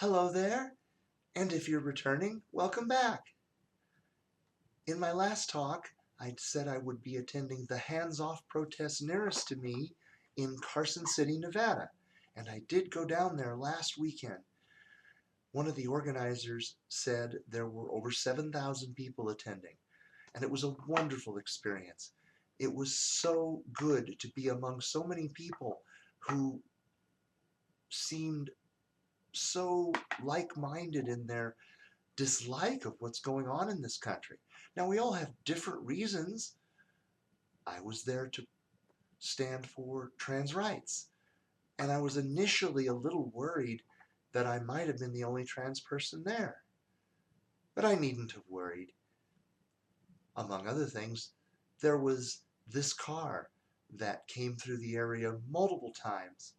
Hello there, and if you're returning, welcome back. In my last talk, I said I would be attending the hands-off protest nearest to me in Carson City, Nevada, and I did go down there last weekend. One of the organizers said there were over 7,000 people attending, and it was a wonderful experience. It was so good to be among so many people who seemed so like-minded in their dislike of what's going on in this country. Now, we all have different reasons. I was there to stand for trans rights, and I was initially a little worried that I might have been the only trans person there. But I needn't have worried. Among other things, there was this car that came through the area multiple times,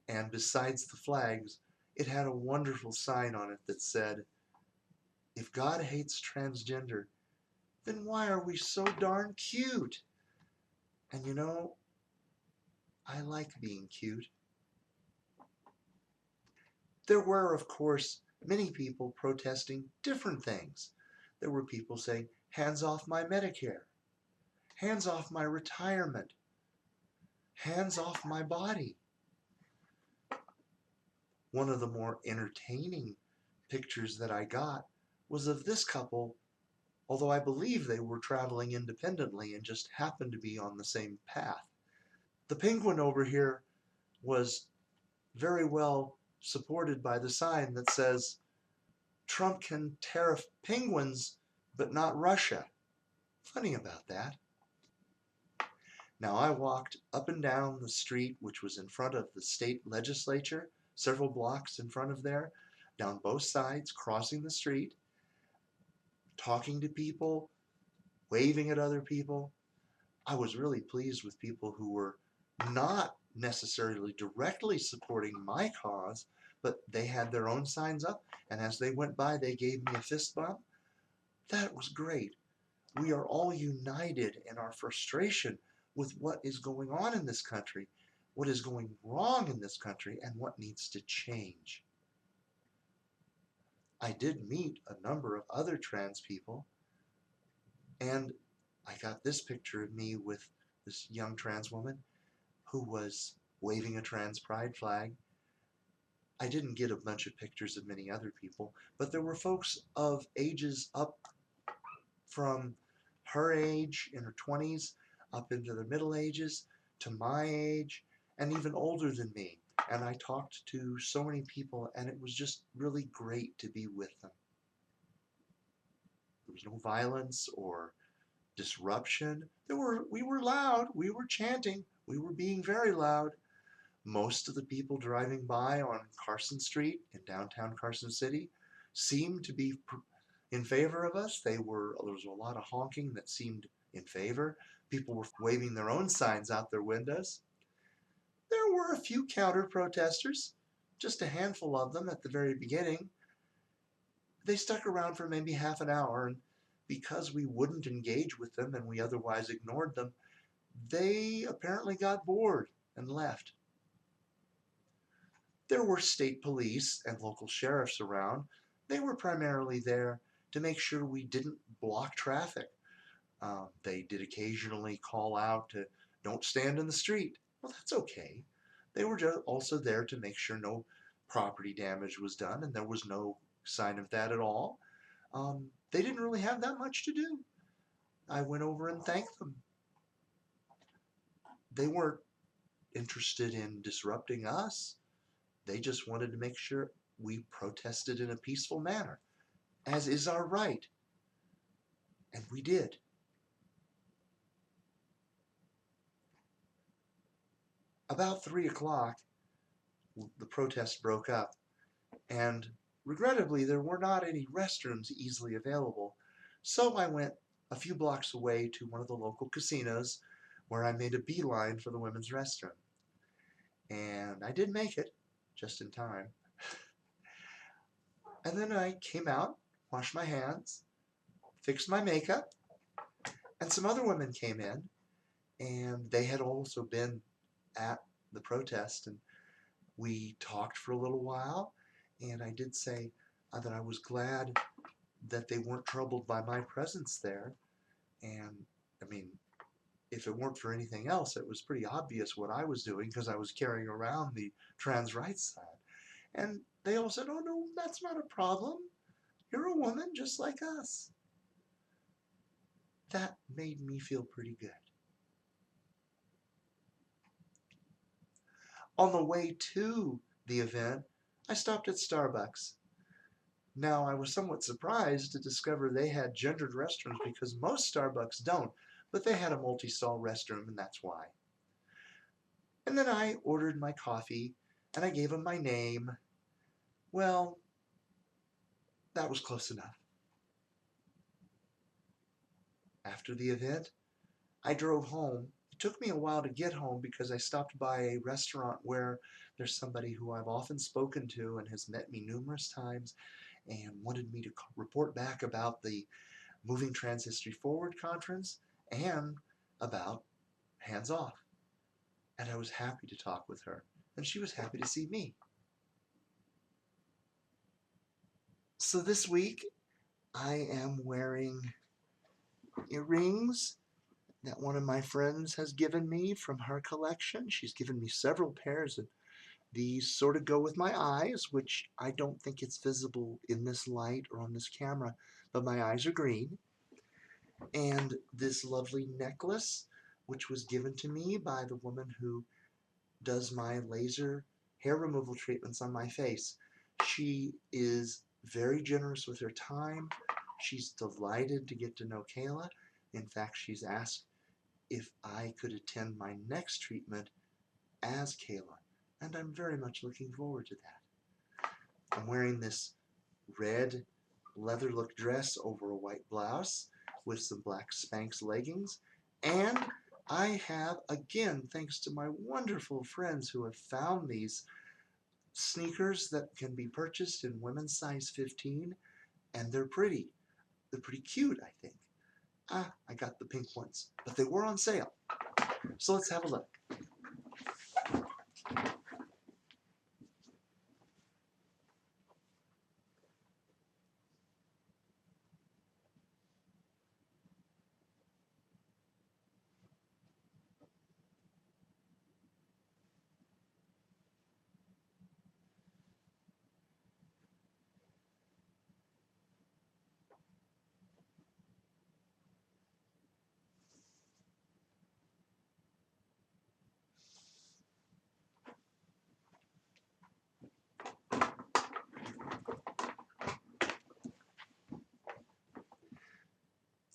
and besides the flags, it had a wonderful sign on it that said, "If God hates transgender, then why are we so darn cute?" And you know, I like being cute. There were, of course, many people protesting different things. There were people saying, hands off my Medicare, hands off my retirement, hands off my body. One of the more entertaining pictures that I got was of this couple, although I believe they were traveling independently and just happened to be on the same path. The penguin over here was very well supported by the sign that says, "Trump can tariff penguins, but not Russia." Funny about that. Now, I walked up and down the street, which was in front of the state legislature, several blocks in front of there, down both sides, crossing the street, talking to people, waving at other people. I was really pleased with people who were not necessarily directly supporting my cause, but they had their own signs up, and as they went by, they gave me a fist bump. That was great. We are all united in our frustration with what is going on in this country, what is going wrong in this country, and what needs to change. I did meet a number of other trans people, and I got this picture of me with this young trans woman who was waving a trans pride flag. I didn't get a bunch of pictures of many other people, but there were folks of ages up from her age in her 20s up into the middle ages to my age and even older than me. And I talked to so many people, and it was just really great to be with them. There was no violence or disruption. We were loud, we were chanting, we were being very loud. Most of the people driving by on Carson Street in downtown Carson City seemed to be in favor of us. There was a lot of honking that seemed in favor. People were waving their own signs out their windows. There were a few counter protesters, just a handful of them at the very beginning. They stuck around for maybe half an hour, and because we wouldn't engage with them and we otherwise ignored them, they apparently got bored and left. There were state police and local sheriffs around. They were primarily there to make sure we didn't block traffic. They did occasionally call out to don't stand in the street. Well, that's okay. They were just also there to make sure no property damage was done, and there was no sign of that at all. They didn't really have that much to do. I went over and thanked them. They weren't interested in disrupting us. They just wanted to make sure we protested in a peaceful manner, as is our right. And we did. About 3 o'clock, the protest broke up, and regrettably, there were not any restrooms easily available. So I went a few blocks away to one of the local casinos where I made a beeline for the women's restroom. And I did make it just in time. And then I came out, washed my hands, fixed my makeup, and some other women came in, and they had also been at the protest, and we talked for a little while, And I did say that I was glad that they weren't troubled by my presence there. And I mean, if it weren't for anything else, it was pretty obvious what I was doing because I was carrying around the trans rights sign. And they all said, "Oh, no, that's not a problem. You're a woman just like us." That made me feel pretty good. On the way to the event, I stopped at Starbucks. Now, I was somewhat surprised to discover they had gendered restrooms because most Starbucks don't, but they had a multi-stall restroom, and that's why. And then I ordered my coffee, and I gave them my name. Well, that was close enough. After the event, I drove home. It took me a while to get home because I stopped by a restaurant where there's somebody who I've often spoken to and has met me numerous times and wanted me to report back about the Moving Trans History Forward conference and about Hands Off. And I was happy to talk with her, and she was happy to see me. So this week, I am wearing earrings that one of my friends has given me from her collection. She's given me several pairs, and these sort of go with my eyes, which I don't think it's visible in this light or on this camera, but my eyes are green. And this lovely necklace, which was given to me by the woman who does my laser hair removal treatments on my face. She is very generous with her time. She's delighted to get to know Kayla. In fact, she's asked if I could attend my next treatment as Kayla, and I'm very much looking forward to that. I'm wearing this red leather look dress over a white blouse with some black Spanx leggings, and I have, again, thanks to my wonderful friends who have found these sneakers that can be purchased in women's size 15, and they're pretty. They're pretty cute, I think. I got the pink ones, but they were on sale. So let's have a look.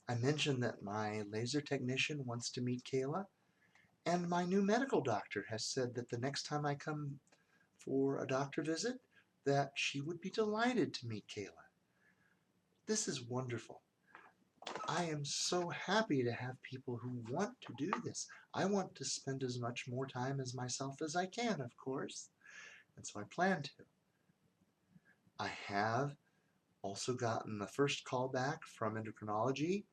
I mentioned that my laser technician wants to meet Kayla, and my new medical doctor has said that the next time I come for a doctor visit, that she would be delighted to meet Kayla. This is wonderful. I am so happy to have people who want to do this. I want to spend as much more time as myself as I can, of course, and so I plan to. I have also gotten the first call back from endocrinology,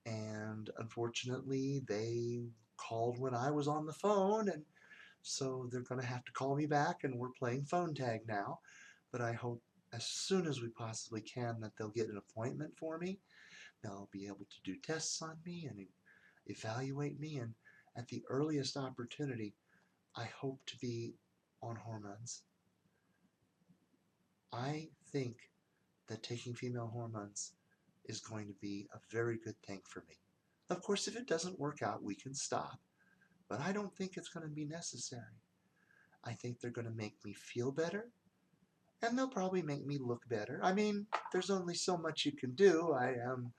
and unfortunately they called when I was on the phone, and so they're going to have to call me back, and we're playing phone tag now. But I hope as soon as we possibly can that they'll get an appointment for me. They'll be able to do tests on me and evaluate me, and at the earliest opportunity, I hope to be on hormones. I think that taking female hormones is going to be a very good thing for me. Of course, if it doesn't work out, we can stop, but I don't think it's going to be necessary. I think they're going to make me feel better, and they'll probably make me look better. I mean, there's only so much you can do. I am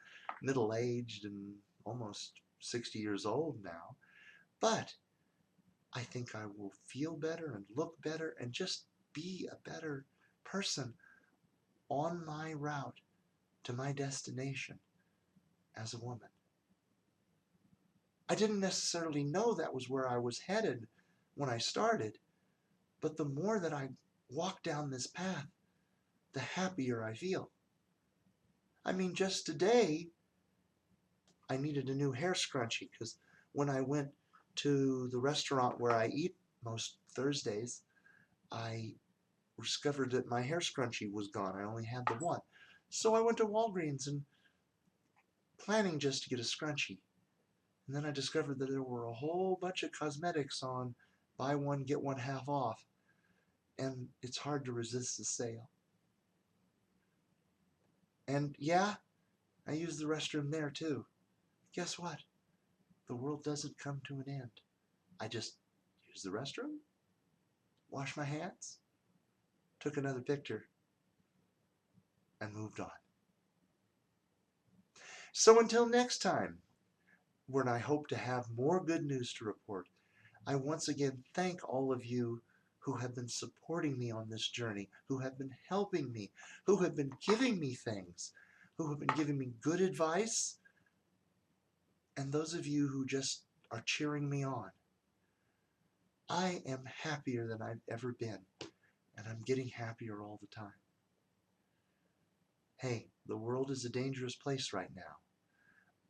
middle-aged and almost 60 years old now, but I think I will feel better and look better and just be a better person on my route to my destination as a woman. I didn't necessarily know that was where I was headed when I started, but the more that I walk down this path, the happier I feel. I mean, just today, I needed a new hair scrunchie because when I went to the restaurant where I eat most Thursdays, I discovered that my hair scrunchie was gone. I only had the one. So I went to Walgreens and planning just to get a scrunchie. And then I discovered that there were a whole bunch of cosmetics on buy one, get one half off. And it's hard to resist the sale. And yeah, I used the restroom there too. Guess what? The world doesn't come to an end. I just used the restroom, washed my hands, took another picture, and moved on. So until next time, when I hope to have more good news to report, I once again thank all of you who have been supporting me on this journey, who have been helping me, who have been giving me things, who have been giving me good advice, and those of you who just are cheering me on. I am happier than I've ever been, and I'm getting happier all the time. Hey, the world is a dangerous place right now.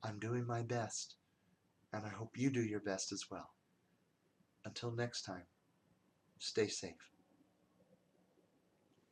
I'm doing my best, and I hope you do your best as well. Until next time, stay safe.